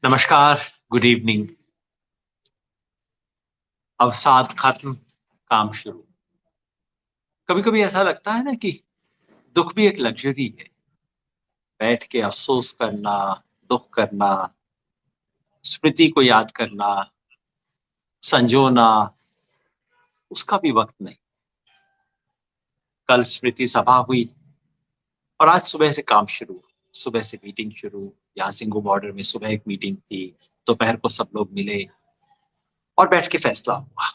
नमस्कार। Good evening. अवसाद खत्म, काम शुरू। कभी कभी ऐसा लगता है ना कि दुख भी एक लग्जरी है। बैठ के अफसोस करना, दुख करना, स्मृति को याद करना, संजोना, उसका भी वक्त नहीं। कल स्मृति सभा हुई और आज सुबह से काम शुरू। सुबह से मीटिंग शुरू। यहाँ सिंगू बॉर्डर में सुबह एक मीटिंग थी, दोपहर को सब लोग मिले और बैठ के फैसला हुआ।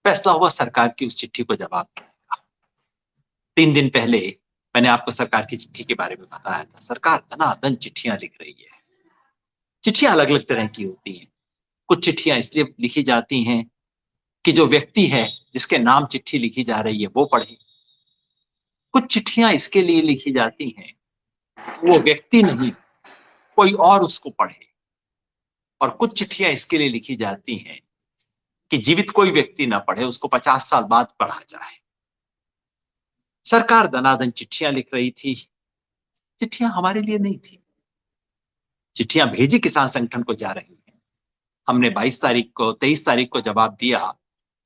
फैसला हुआ सरकार की उस चिट्ठी को जवाब देने। 3 दिन पहले मैंने आपको सरकार की चिट्ठी के बारे में बताया था। सरकार धनाधन चिट्ठियां लिख रही है। चिट्ठियां अलग अलग तरह की होती हैं। कुछ चिट्ठियां इसलिए लिखी जाती हैं कि जो व्यक्ति है जिसके नाम चिट्ठी लिखी जा रही है वो पढ़े। कुछ चिट्ठियां इसके लिए लिखी जाती हैं वो व्यक्ति नहीं, कोई और उसको पढ़े। और कुछ चिट्ठियां इसके लिए लिखी जाती हैं कि जीवित कोई व्यक्ति ना पढ़े, उसको 50 साल बाद पढ़ा जाए। सरकार धनाधन चिट्ठियां लिख रही थी। चिट्ठियां हमारे लिए नहीं थी। चिट्ठियां भेजी किसान संगठन को जा रही हैं। हमने 23 तारीख को जवाब दिया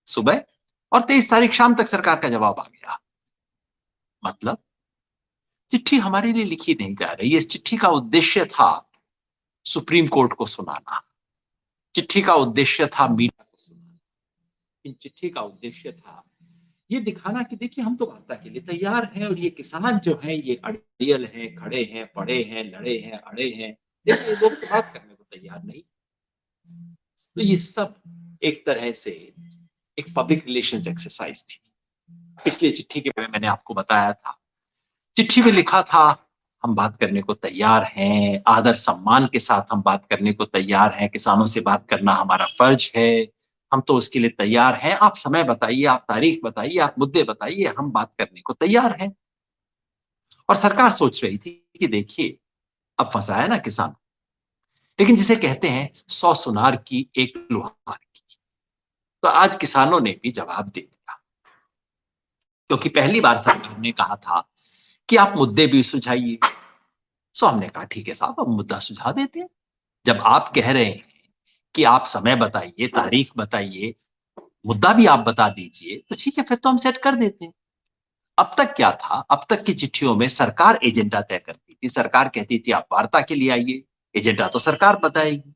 सुबह, और 23 तारीख शाम तक सरकार का जवाब आ गया। मतलब चिट्ठी हमारे लिए लिखी नहीं जा रही। इस चिट्ठी का उद्देश्य था सुप्रीम कोर्ट को सुनाना। चिट्ठी का उद्देश्य था मीडिया को सुनाना। इन चिट्ठी का उद्देश्य था ये दिखाना कि देखिए हम तो वार्ता के लिए तैयार हैं, और ये किसान जो हैं ये अड़ियल हैं, खड़े हैं, पड़े हैं, लड़े हैं, अड़े हैं। देखिए ये लोग तो बात करने को तैयार नहीं। तो ये सब एक तरह से एक पब्लिक रिलेशंस एक्सरसाइज थी। पिछली चिट्ठी के बारे में मैंने आपको बताया था। चिट्ठी में लिखा था हम बात करने को तैयार हैं, आदर सम्मान के साथ हम बात करने को तैयार हैं, किसानों से बात करना हमारा फर्ज है, हम तो उसके लिए तैयार हैं। आप समय बताइए, आप तारीख बताइए, आप मुद्दे बताइए, हम बात करने को तैयार हैं। और सरकार सोच रही थी कि देखिए अब फंसा है ना किसान, लेकिन जिसे कहते हैं 100 सुनार की एक लुहार की। तो आज किसानों ने भी जवाब दे दिया, क्योंकि पहली बार सरकार ने कहा था कि आप मुद्दे भी सुझाइए। सो हमने कहा ठीक है साहब, अब मुद्दा सुझा देते हैं। जब आप कह रहे हैं कि आप समय बताइए, तारीख बताइए, मुद्दा भी आप बता दीजिए, तो ठीक है फिर तो हम सेट कर देते हैं। अब तक क्या था, अब तक की चिट्ठियों में सरकार एजेंडा तय करती थी। सरकार कहती थी आप वार्ता के लिए आइए, एजेंडा तो सरकार बताएगी।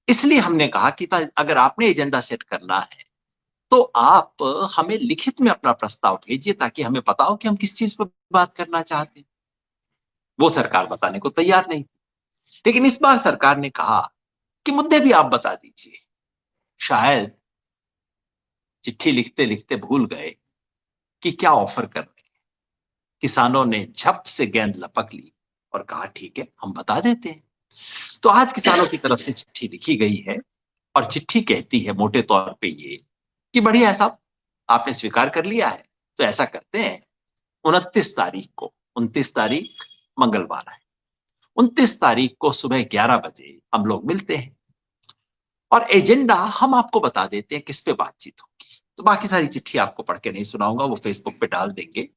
इसलिए हमने कहा कि अगर आपने एजेंडा सेट करना है तो आप हमें लिखित में अपना प्रस्ताव भेजिए, ताकि हमें पता हो कि हम किस चीज पर बात करना चाहते हैं। वो सरकार बताने को तैयार नहीं थी। लेकिन इस बार सरकार ने कहा कि मुद्दे भी आप बता दीजिए। शायद चिट्ठी लिखते लिखते भूल गए कि क्या ऑफर कर रहे हैं। किसानों ने झप से गेंद लपक ली और कहा ठीक है हम बता देते हैं। तो आज किसानों की तरफ से चिट्ठी लिखी गई है, और चिट्ठी कहती है मोटे तौर पे ये कि बढ़िया है साहब, आपने स्वीकार कर लिया है, तो ऐसा करते हैं 29 तारीख को, 29 तारीख मंगलवार है, 29 तारीख को सुबह 11 बजे हम लोग मिलते हैं, और एजेंडा हम आपको बता देते हैं किस पे बातचीत होगी। तो बाकी सारी चिट्ठी आपको पढ़ के नहीं सुनाऊंगा, वो फेसबुक पे डाल देंगे।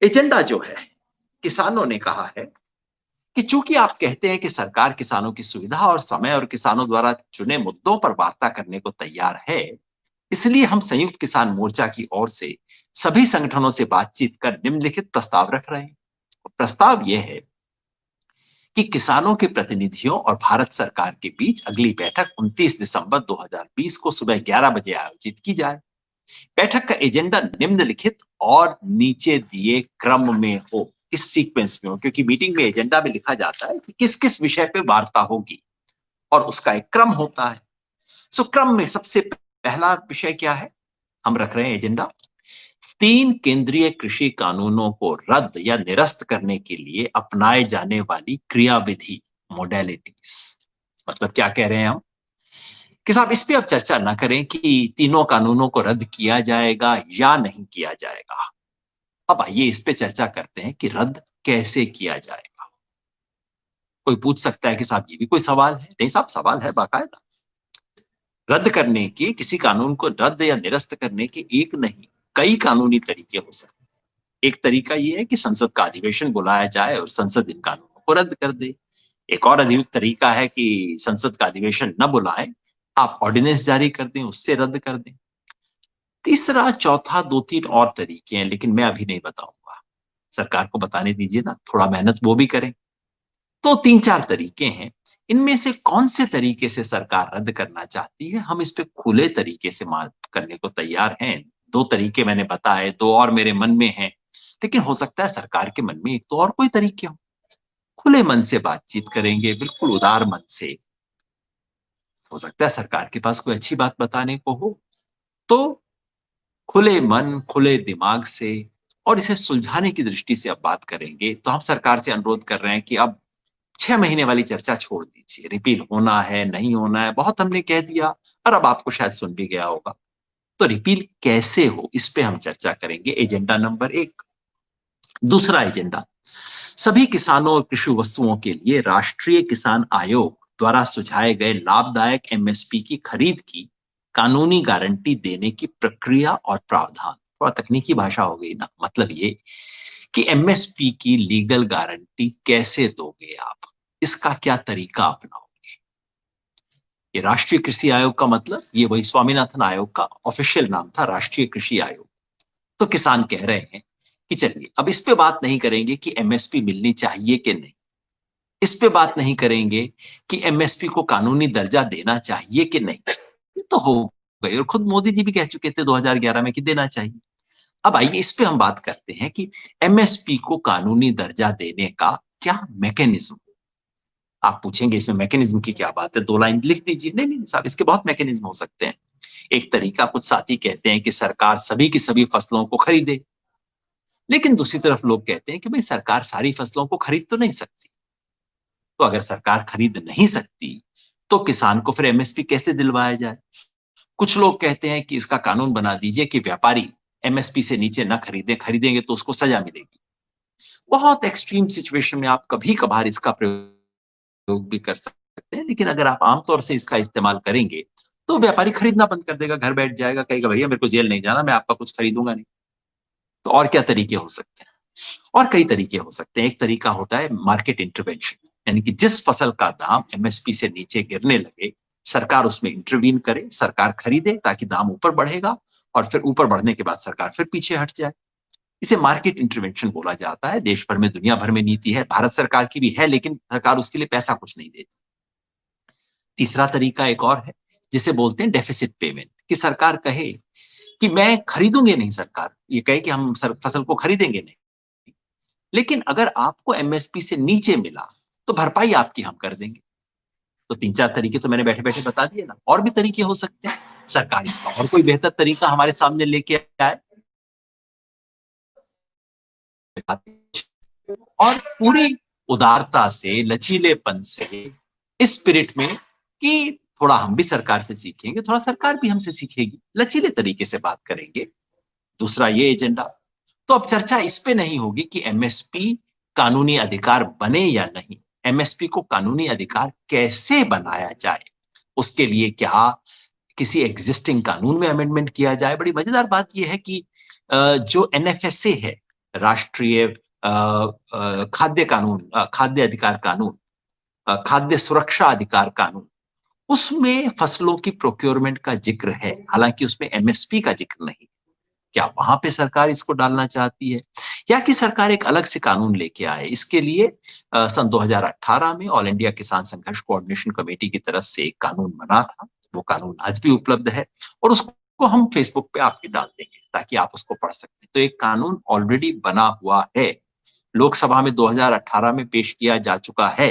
एजेंडा जो है, किसानों ने कहा है कि चूंकि आप कहते हैं कि सरकार किसानों की सुविधा और समय और किसानों द्वारा चुने मुद्दों पर वार्ता करने को तैयार है, इसलिए हम संयुक्त किसान मोर्चा की ओर से सभी संगठनों से बातचीत कर निम्नलिखित प्रस्ताव रख रहे हैं। प्रस्ताव यह है कि किसानों के प्रतिनिधियों और भारत सरकार के बीच अगली बैठक 29 दिसंबर 2020 को सुबह 11 बजे आयोजित की जाए। बैठक का एजेंडा निम्नलिखित और नीचे दिए क्रम में हो, इस सीक्वेंस में हो, क्योंकि मीटिंग में एजेंडा में लिखा जाता है कि किस किस विषय पे वार्ता होगी और उसका एक क्रम होता है। सो क्रम में सबसे पहला विषय क्या है, हम रख रहे हैं एजेंडा, 3 केंद्रीय कृषि कानूनों को रद्द या निरस्त करने के लिए अपनाए जाने वाली क्रियाविधि, मोडेलिटीज। मतलब क्या कह रहे हैं हम कि साहब इस पे अब चर्चा ना करें कि तीनों कानूनों को रद्द किया जाएगा या नहीं किया जाएगा। अब आइए इस पे चर्चा करते हैं कि रद्द कैसे किया जाएगा। कोई पूछ सकता है कि साहब ये भी कोई सवाल है? नहीं साहब, सवाल है बाकायदा। रद्द करने के, किसी कानून को रद्द या निरस्त करने के एक नहीं कई कानूनी तरीके हो सकते हैं। एक तरीका यह है कि संसद का अधिवेशन बुलाया जाए और संसद इन कानूनों को रद्द कर दे। एक और अधिक तरीका है कि संसद का अधिवेशन न बुलाएं, आप ऑर्डिनेंस जारी कर दें, उससे रद्द कर दें। तीसरा, चौथा, दो तीन और तरीके हैं, लेकिन मैं अभी नहीं बताऊंगा। सरकार को बताने दीजिए ना, थोड़ा मेहनत वो भी करें। तो तीन चार तरीके हैं। इनमें से कौन से तरीके से सरकार रद्द करना चाहती है, हम इस पे खुले तरीके से बात करने को तैयार हैं। दो तरीके मैंने बताए, दो और मेरे मन में हैं, लेकिन हो सकता है सरकार के मन में एक तो और कोई तरीके हो। खुले मन से बातचीत करेंगे, बिल्कुल उदार मन से। हो सकता है सरकार के पास कोई अच्छी बात बताने को हो। तो खुले मन, खुले दिमाग से और इसे सुलझाने की दृष्टि से अब बात करेंगे, तो हम सरकार से अनुरोध कर रहे हैं कि अब 6 महीने वाली चर्चा छोड़ दीजिए। रिपील होना है, नहीं होना है, बहुत हमने कह दिया और अब आपको शायद सुन भी गया होगा। तो रिपील कैसे हो, इस पे हम चर्चा करेंगे, एजेंडा नंबर 1। दूसरा एजेंडा, सभी किसानों और कृषि वस्तुओं के लिए राष्ट्रीय किसान आयोग द्वारा सुझाए गए लाभदायक एमएसपी की खरीद की कानूनी गारंटी देने की प्रक्रिया और प्रावधान। थोड़ा तकनीकी भाषा हो गई ना, मतलब ये कि एमएसपी की लीगल गारंटी कैसे दोगे आप, इसका क्या तरीका अपनाओगे। ये राष्ट्रीय कृषि आयोग का मतलब, ये वही स्वामीनाथन आयोग का ऑफिशियल नाम था, राष्ट्रीय कृषि आयोग। तो किसान कह रहे हैं कि चलिए अब इस पे बात नहीं करेंगे कि एमएसपी मिलनी चाहिए कि नहीं, इस पे बात नहीं करेंगे कि एमएसपी को कानूनी दर्जा देना चाहिए कि नहीं, ये तो हो गई, और खुद मोदी जी भी कह चुके थे 2011 में कि देना चाहिए। अब आइए इस पे हम बात करते हैं कि एमएसपी को कानूनी दर्जा देने का क्या मैकेनिज्म। आप पूछेंगे इसमें मैकेनिज्म की क्या बात है, 2 लाइन लिख दीजिए। नहीं नहीं साहब, इसके बहुत मैकेनिज्म हो सकते हैं। एक तरीका, कुछ साथी कहते हैं कि सरकार सभी की सभी फसलों को खरीदे, लेकिन दूसरी तरफ लोग कहते हैं कि भाई सरकार सारी फसलों को खरीद तो नहीं सकती। तो अगर सरकार खरीद नहीं सकती तो किसान को फिर एमएसपी कैसे दिलवाया जाए। कुछ लोग कहते हैं कि इसका कानून बना दीजिए कि व्यापारी एमएसपी से नीचे न खरीदे, खरीदेंगे तो उसको सजा मिलेगी। बहुत एक्सट्रीम सिचुएशन में आप कभी कभार इसका प्रयोग भी कर सकते हैं, लेकिन अगर आप आमतौर से इसका इस्तेमाल करेंगे तो व्यापारी खरीदना बंद कर देगा, घर बैठ जाएगा, कहेगा भैया मेरे को जेल नहीं जाना, मैं आपका कुछ खरीदूंगा नहीं। तो और क्या तरीके हो सकते हैं, और कई तरीके हो सकते हैं। एक तरीका होता है मार्केट इंटरवेंशन, यानी कि जिस फसल का दाम एमएसपी से नीचे गिरने लगे, सरकार उसमें इंटरवीन करे, सरकार खरीदे ताकि दाम ऊपर बढ़ेगा, और फिर ऊपर बढ़ने के बाद सरकार फिर पीछे हट जाए। इसे मार्केट इंटरवेंशन बोला जाता है। देश भर में, दुनिया भर में नीति है, भारत सरकार की भी है, लेकिन सरकार उसके लिए पैसा कुछ नहीं देती। तीसरा तरीका एक और है, जिसे बोलते हैं डेफिसिट पेमेंट, कि सरकार कहे कि मैं खरीदूंगी नहीं, सरकार ये कहे कि हम फसल को खरीदेंगे नहीं, लेकिन अगर आपको एमएसपी से नीचे मिला तो भरपाई आपकी हम कर देंगे। तो तीन चार तरीके तो मैंने बैठे बैठे बता दिए ना, और भी तरीके हो सकते हैं। सरकार इसका और कोई बेहतर तरीका हमारे सामने लेके आए और पूरी उदारता से, लचीलेपन से, इस स्पिरिट में कि थोड़ा हम भी सरकार से सीखेंगे, थोड़ा सरकार भी हमसे सीखेगी, लचीले तरीके से बात करेंगे। दूसरा ये एजेंडा। तो अब चर्चा इस पे नहीं होगी कि एमएसपी कानूनी अधिकार बने या नहीं, एमएसपी को कानूनी अधिकार कैसे बनाया जाए, उसके लिए क्या किसी एग्जिस्टिंग कानून में अमेंडमेंट किया जाए। बड़ी मजेदार बात यह है कि जो एनएफएसए है, राष्ट्रीय खाद्य कानून, खाद्य अधिकार कानून, खाद्य सुरक्षा अधिकार कानून, उसमें फसलों की प्रोक्योरमेंट का जिक्र है, हालांकि उसमें एमएसपी का जिक्र नहीं। क्या वहां पे सरकार इसको डालना चाहती है, या कि सरकार एक अलग से कानून लेके आए। इसके लिए सन 2018 में ऑल इंडिया किसान संघर्ष कोऑर्डिनेशन कमेटी की तरफ से एक कानून बना था। वो कानून आज भी उपलब्ध है और उसको हम फेसबुक पे आपके डाल देंगे ताकि आप उसको पढ़ सकते हैं। तो एक कानून ऑलरेडी बना हुआ है, लोकसभा में 2018 में पेश किया जा चुका है,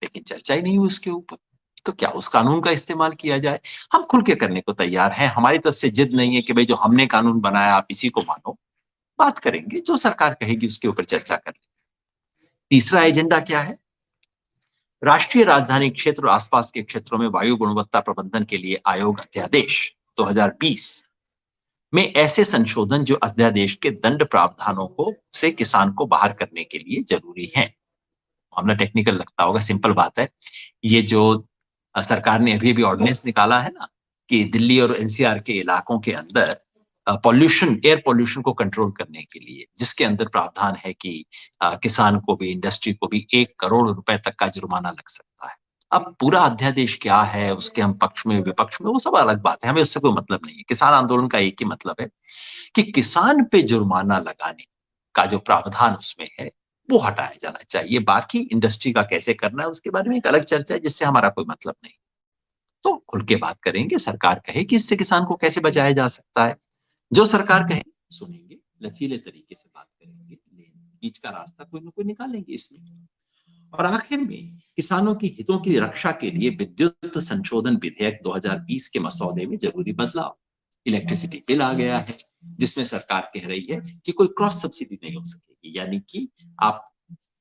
लेकिन चर्चा ही नहीं हुई उसके ऊपर। तो क्या उस कानून का इस्तेमाल किया जाए, हम खुल के करने को तैयार हैं। हमारी तरफ से जिद नहीं है कि भाई जो हमने कानून बनाया आप इसी को मानो। बात करेंगे, जो सरकार कहेगी उसके ऊपर चर्चा कर लेंगे। तीसरा एजेंडा क्या है, राष्ट्रीय राजधानी क्षेत्र और आसपास के क्षेत्रों में वायु गुणवत्ता प्रबंधन के लिए आयोग अध्यादेश 2020 में ऐसे संशोधन जो अध्यादेश के दंड प्रावधानों को से किसान को बाहर करने के लिए जरूरी हैं। मामला टेक्निकल लगता होगा, सिंपल बात है। ये जो सरकार ने अभी अभी ऑर्डिनेंस निकाला है ना, कि दिल्ली और एनसीआर के इलाकों के अंदर पॉल्यूशन, एयर पॉल्यूशन को कंट्रोल करने के लिए, जिसके अंदर प्रावधान है कि किसान को भी, इंडस्ट्री को भी 1 करोड़ रुपए तक का जुर्माना लग सकता है। अब पूरा अध्यादेश क्या है, उसके हम पक्ष में विपक्ष में, वो सब अलग बात है, हमें उससे कोई मतलब नहीं है। किसान आंदोलन का एक ही मतलब है कि किसान पे जुर्माना लगाने का जो प्रावधान उसमें है वो हटाया जाना चाहिए। बाकी इंडस्ट्री का कैसे करना है उसके बारे में एक अलग चर्चा है, जिससे हमारा कोई मतलब नहीं। तो खुल के बात करेंगे, सरकार कहे कि इससे किसान को कैसे बचाया जा सकता है, जो सरकार कहे सुनेंगे, लचीले तरीके से बात करेंगे, बीच का रास्ता कोई ना कोई निकालेंगे इसमें। और आखिर में किसानों की हितों की रक्षा के लिए विद्युत संशोधन विधेयक 2020 के मसौदे में जरूरी बदलाव, इलेक्ट्रिसिटी बिल आ गया है, जिसमें सरकार कह रही है कि कोई क्रॉस सब्सिडी नहीं हो सकेगी, यानी कि आप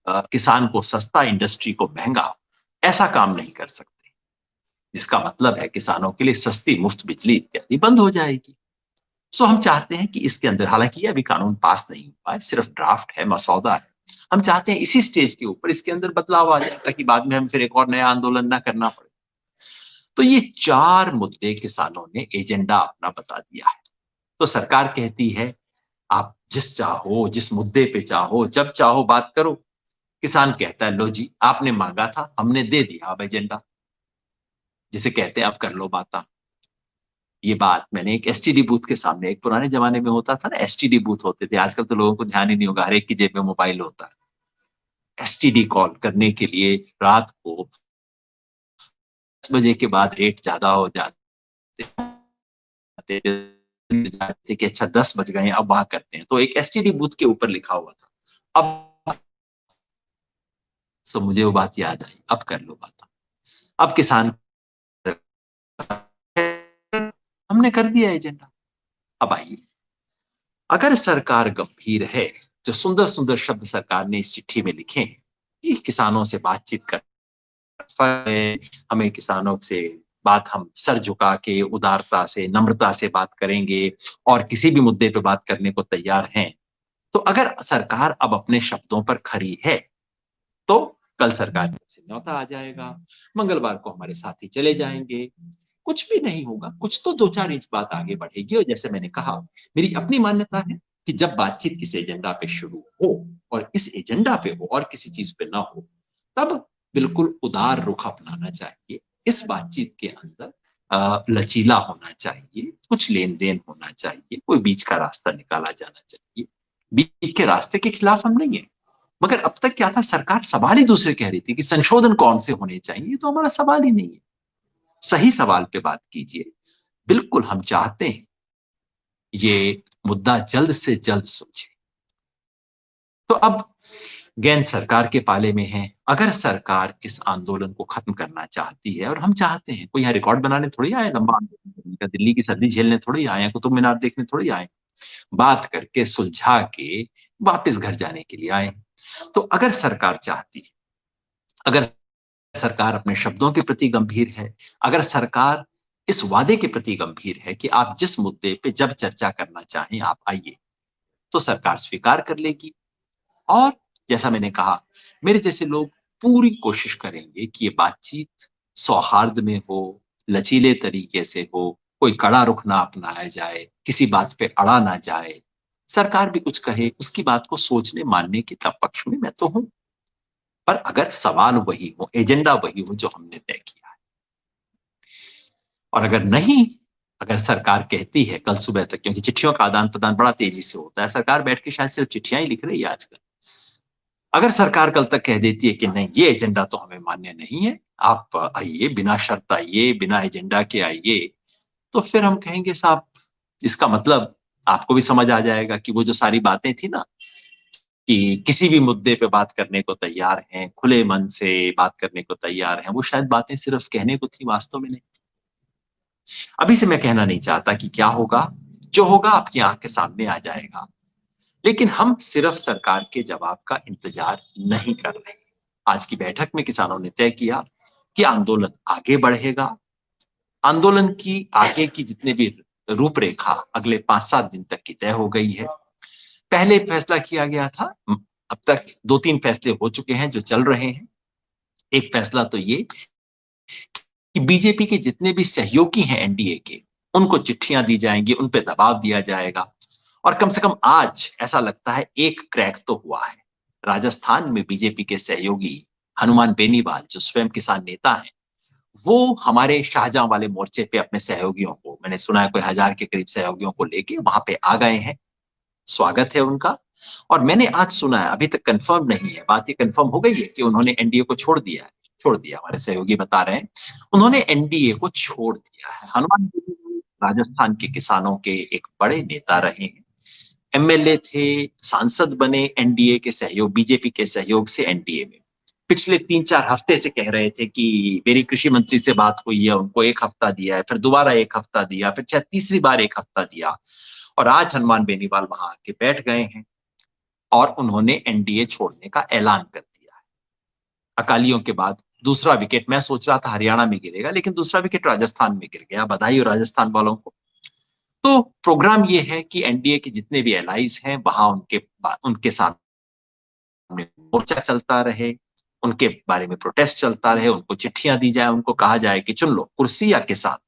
किसान को सस्ता, इंडस्ट्री को महंगा, ऐसा काम नहीं कर सकते, जिसका मतलब है किसानों के लिए सस्ती मुफ्त बिजली इत्यादि बंद हो जाएगी। सो हम चाहते हैं कि इसके अंदर, हालांकि ये अभी कानून पास नहीं हुआ है, सिर्फ ड्राफ्ट है, मसौदा है, हम चाहते हैं इसी स्टेज के ऊपर इसके अंदर बदलाव आ जाए, ताकि बाद में हम फिर एक और नया आंदोलन ना करना पड़े। तो ये 4 मुद्दे किसानों ने एजेंडा अपना बता दिया है। तो सरकार कहती है आप जिस चाहो, जिस मुद्दे पे चाहो, जब चाहो बात करो। किसान कहता है लो जी, आपने मांगा था, हमने दे दिया अब एजेंडा, जिसे कहते हैं अब कर लो बात। ये बात मैंने एक एसटीडी बूथ के सामने, एक पुराने जमाने में होता था ना, एसटीडी बूथ होते थे, आजकल तो लोगों को ध्यान ही नहीं होगा, हर एक की जेब में मोबाइल होता है। एसटीडी कॉल करने के लिए रात को 10 बजे के बाद रेट ज्यादा हो जाते थे कि अच्छा 10 बज गए अब वहां करते हैं, तो एक एसटीडी बूथ के ऊपर लिखा हुआ था। अब मुझे वो बात याद आई, अब कर लो बात। अब किसान, हमने कर दिया एजेंडा। अब आइए, अगर सरकार गंभीर है, जो सुंदर सुंदर शब्द सरकार ने इस चिट्ठी में लिखे हैं कि किसानों से बातचीत कर, हमें किसानों से बात, हम सर झुका के उदारता से, नम्रता से बात करेंगे और किसी भी मुद्दे पे बात करने को तैयार हैं, तो अगर सरकार अब अपने शब्दों पर खरी है तो कल सरकार से न्योता आ जाएगा, मंगलवार को हमारे साथी चले जाएंगे, कुछ भी नहीं होगा, कुछ तो 2-4 इंच बात आगे बढ़ेगी। और जैसे मैंने कहा, मेरी अपनी मान्यता है कि जब बातचीत इस एजेंडा पे शुरू हो और इस एजेंडा पे हो और किसी चीज पे ना हो, तब बिल्कुल उदार रुख अपनाना चाहिए। इस बातचीत के अंदर लचीला होना चाहिए, कुछ लेन देन होना चाहिए, कोई बीच का रास्ता निकाला जाना चाहिए। बीच के रास्ते के खिलाफ हम नहीं है, मगर अब तक क्या था, सरकार सवाल ही दूसरे कह रही थी कि संशोधन कौन से होने चाहिए, तो हमारा सवाल ही नहीं है। सही सवाल पे बात कीजिए। बिल्कुल हम चाहते हैं ये मुद्दा जल्द से जल्द सुलझे। तो अब गेंद सरकार के पाले में है। अगर सरकार इस आंदोलन को खत्म करना चाहती है, और हम चाहते हैं, कोई यहाँ रिकॉर्ड बनाने थोड़ी आए, लंबा आंदोलन करने का, दिल्ली की सर्दी झेलने थोड़ी आए हैं, कुतुब मीनार देखने थोड़ी आए, बात करके सुलझा के वापस घर जाने के लिए आए। तो अगर सरकार चाहती है, अगर सरकार अपने शब्दों के प्रति गंभीर है, अगर सरकार इस वादे के प्रति गंभीर है कि आप जिस मुद्दे पे जब चर्चा करना चाहें आप आइए, तो सरकार स्वीकार कर लेगी। और जैसा मैंने कहा, मेरे जैसे लोग पूरी कोशिश करेंगे कि ये बातचीत सौहार्द में हो, लचीले तरीके से हो, कोई कड़ा रुख ना अपनाया जाए, किसी बात पे अड़ा ना जाए। सरकार भी कुछ कहे, उसकी बात को सोचने मानने के पक्ष में मैं तो हूं, पर अगर सवाल वही हो, एजेंडा वही हो जो हमने तय किया है। और अगर नहीं, अगर सरकार कहती है कल सुबह तक, क्योंकि चिट्ठियों का आदान प्रदान बड़ा तेजी से होता है, सरकार बैठ के शायद सिर्फ चिट्ठियां ही लिख रही है आजकल, अगर सरकार कल तक कह देती है कि नहीं ये एजेंडा तो हमें मान्य नहीं है, आप आइए, बिना शर्त आइए, बिना एजेंडा के आइए, तो फिर हम कहेंगे साहब, इसका मतलब आपको भी समझ आ जाएगा कि वो जो सारी बातें थी ना, कि किसी भी मुद्दे पे बात करने को तैयार हैं, खुले मन से बात करने को तैयार हैं, वो शायद बातें सिर्फ कहने को थी, वास्तव में नहीं। अभी से मैं कहना नहीं चाहता कि क्या होगा, जो होगा आपकी आंख के सामने आ जाएगा, लेकिन हम सिर्फ सरकार के जवाब का इंतजार नहीं कर रहे। आज की बैठक में किसानों ने तय किया कि आंदोलन आगे बढ़ेगा। आंदोलन की आगे की जितने भी रूपरेखा अगले 5-7 दिन तक की तय हो गई है। पहले फैसला किया गया था, अब तक 2-3 फैसले हो चुके हैं जो चल रहे हैं। एक फैसला तो ये कि बीजेपी के जितने भी सहयोगी हैं एनडीए के, उनको चिट्ठियां दी जाएंगी, उन पे दबाव दिया जाएगा। और कम से कम आज ऐसा लगता है एक क्रैक तो हुआ है। राजस्थान में बीजेपी के सहयोगी हनुमान बेनीवाल, जो स्वयं किसान नेता हैं, वो हमारे शाहजहां वाले मोर्चे पे अपने सहयोगियों को, मैंने सुना है कोई 1000 के करीब सहयोगियों को लेके वहां पे आ गए हैं। स्वागत है उनका। और मैंने आज सुना है, अभी तक कंफर्म नहीं है, बात ये कंफर्म हो गई है कि उन्होंने एनडीए को छोड़ दिया है। छोड़ दिया, हमारे सहयोगी बता रहे हैं उन्होंने एनडीए को छोड़ दिया है। हनुमान जी राजस्थान के किसानों के एक बड़े नेता रहे हैं, एमएलए थे, सांसद बने एनडीए के सहयोग, बीजेपी के सहयोग से एनडीए में। पिछले 3-4 हफ्ते से कह रहे थे कि मेरी कृषि मंत्री से बात हुई है, उनको एक हफ्ता दिया है, फिर दोबारा एक हफ्ता दिया, फिर शायद तीसरी बार एक हफ्ता दिया, और आज हनुमान बेनीवाल वहां आके बैठ गए हैं और उन्होंने एनडीए छोड़ने का ऐलान कर दिया है। अकालियों के बाद दूसरा विकेट, मैं सोच रहा था हरियाणा में गिरेगा, लेकिन दूसरा विकेट राजस्थान में गिर गया। बधाई हो राजस्थान वालों को। तो प्रोग्राम ये है कि एनडीए के जितने भी एलाइज हैं वहां उनके साथ मोर्चा चलता रहे, उनके बारे में प्रोटेस्ट चलता रहे, उनको चिट्ठियां दी जाए, उनको कहा जाए कि चुन लो कुर्सी या किसान।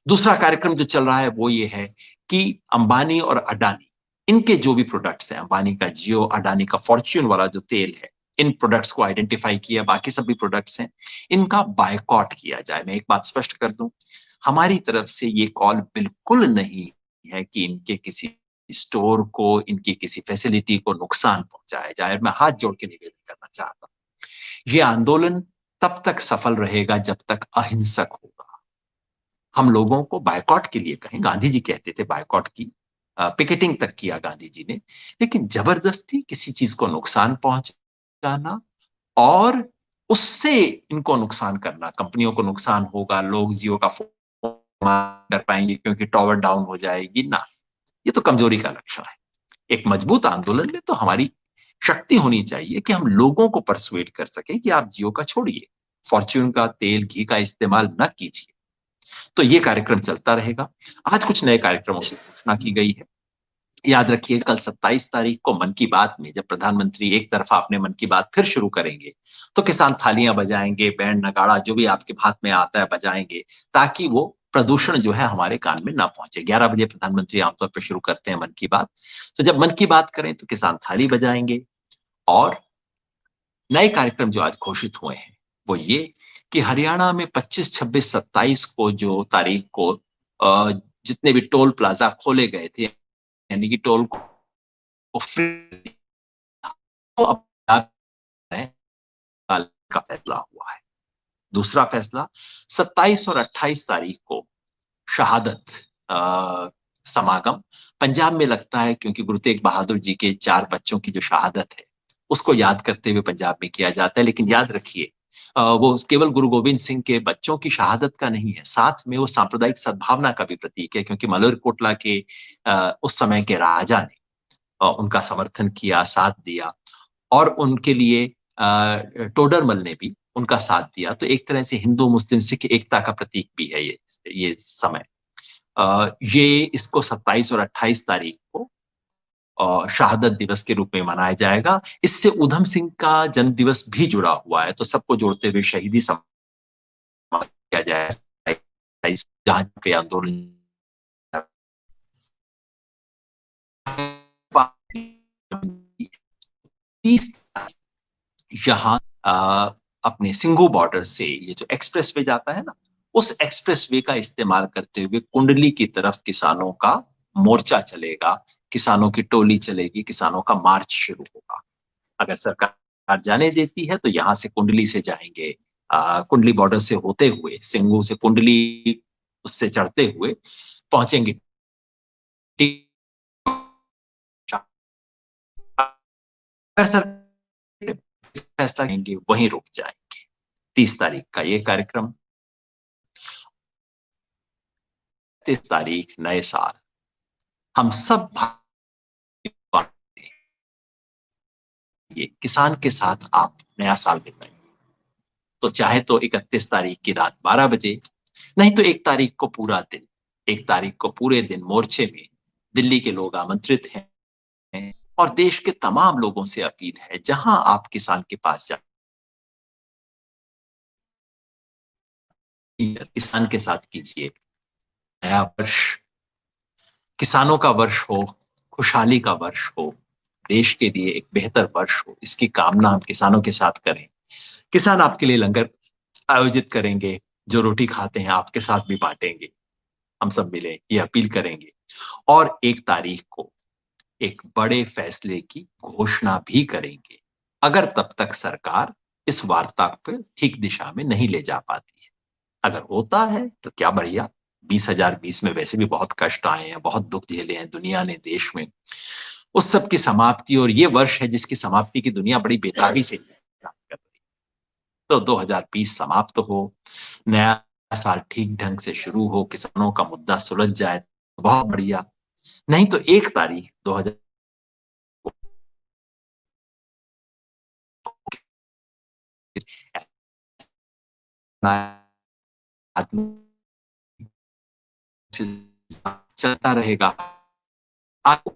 दूसरा कार्यक्रम जो चल रहा है वो ये है कि अंबानी और अडानी, इनके जो भी प्रोडक्ट्स हैं, अंबानी का जियो, अडानी का फॉर्च्यून वाला जो तेल है, इन प्रोडक्ट्स को आइडेंटिफाई किया, बाकी सभी प्रोडक्ट्स हैं, इनका बायकॉट किया जाए। मैं एक बात स्पष्ट कर दूं, हमारी तरफ से ये कॉल बिल्कुल नहीं है कि इनके किसी स्टोर को, इनकी किसी फैसिलिटी को नुकसान पहुंचाया जाए। मैं हाथ जोड़ के निवेदन करना चाहता हूं, ये आंदोलन तब तक सफल रहेगा जब तक अहिंसक होगा। हम लोगों को बायकॉट के लिए कहें, गांधी जी कहते थे बायकॉट की, पिकेटिंग तक किया गांधी जी ने, लेकिन जबरदस्ती किसी चीज को नुकसान पहुंचाना और उससे इनको नुकसान करना, कंपनियों को नुकसान होगा, लोग जियो का फोन कर पाएंगे क्योंकि टावर डाउन हो जाएगी ना, ये तो कमजोरी का लक्षण है। एक मजबूत आंदोलन में तो हमारी शक्ति होनी चाहिए कि हम लोगों को परसुएट कर सके कि आप जियो का छोड़िए, फॉर्च्यून का तेल घी का इस्तेमाल न कीजिए। तो ये कार्यक्रम चलता रहेगा। आज कुछ नए कार्यक्रमों की घोषणा की गई है। याद रखिए, कल 27 तारीख को मन की बात में जब प्रधानमंत्री एक तरफा अपने मन की बात फिर शुरू करेंगे, तो किसान थालियां बजाएंगे, बैंड नगाड़ा जो भी आपके हाथ में आता है बजाएंगे, ताकि वो प्रदूषण जो है हमारे कान में ना पहुंचे। 11 बजे प्रधानमंत्री आमतौर पर शुरू करते हैं मन की बात, तो जब मन की बात करें तो किसान थाली बजाएंगे। और नए कार्यक्रम जो आज घोषित हुए हैं वो ये कि हरियाणा में 25, 26, 27 को जो तारीख को जितने भी टोल प्लाजा खोले गए थे, यानी कि टोल को फ्री, तो अब का फैसला हुआ है। दूसरा फैसला, 27 और 28 तारीख को शहादत समागम पंजाब में लगता है, क्योंकि गुरु तेग बहादुर जी के 4 बच्चों की जो शहादत है उसको याद करते हुए पंजाब में किया जाता है। लेकिन याद रखिए, वो केवल गुरु गोविंद सिंह के बच्चों की शहादत का नहीं है, साथ में वो सांप्रदायिक सद्भावना का भी प्रतीक है, क्योंकि मलेरकोटला के उस समय के राजा ने उनका समर्थन किया, साथ दिया, और उनके लिए टोडरमल ने भी उनका साथ दिया। तो एक तरह से हिंदू मुस्लिम सिख एकता का प्रतीक भी है ये समय। ये इसको 27 और 28 तारीख को शहादत दिवस के रूप में मनाया जाएगा। इससे उधम सिंह का जन्म दिवस भी जुड़ा हुआ है, तो सबको जोड़ते हुए शहीदी समारोह किया जाएगा जहां पे आंदोलन। 30 यहाँ अपने सिंघू बॉर्डर से ये जो एक्सप्रेस वे जाता है ना, उस एक्सप्रेस वे का इस्तेमाल करते हुए कुंडली की तरफ किसानों का मोर्चा चलेगा, किसानों की टोली चलेगी, किसानों का मार्च शुरू होगा। अगर सरकार जाने देती है तो यहाँ से कुंडली से जाएंगे, कुंडली बॉर्डर से होते हुए, सिंघू से कुंडली उससे चढ़ते हुए पहुंचेंगे। अगर सरकार फैसला लेंगे वहीं रुक जाएंगे। 30 तारीख का ये कार्यक्रम। 30 तारीख नए साल, हम सब ये किसान के साथ आप नया साल बिताएंगे, तो चाहे तो 31 तारीख की रात 12 बजे, नहीं तो 1 तारीख को पूरा दिन, 1 तारीख को पूरे दिन मोर्चे में दिल्ली के लोग आमंत्रित हैं। और देश के तमाम लोगों से अपील है, जहां आप किसान के पास जाए, किसान के साथ कीजिए, नया वर्ष किसानों का वर्ष हो, खुशहाली का वर्ष हो, देश के लिए एक बेहतर वर्ष हो, इसकी कामना हम किसानों के साथ करें। किसान आपके लिए लंगर आयोजित करेंगे, जो रोटी खाते हैं आपके साथ भी बांटेंगे। हम सब मिले ये अपील करेंगे और 1 तारीख को एक बड़े फैसले की घोषणा भी करेंगे, अगर तब तक सरकार इस वार्ता को ठीक दिशा में नहीं ले जा पाती है। अगर होता है तो क्या बढ़िया। 2020 में वैसे भी बहुत कष्ट आए हैं, बहुत दुख झेले हैं दुनिया ने, देश में। उस सब की समाप्ति, और ये वर्ष है जिसकी समाप्ति की दुनिया बड़ी बेताबी से इंतजार कर रही है। तो 2020 समाप्त हो, नया साल ठीक ढंग से शुरू हो, किसानों का मुद्दा सुलझ जाए तो बहुत बढ़िया। नहीं तो 1 तारीख 2000 चलता रहेगा। आपको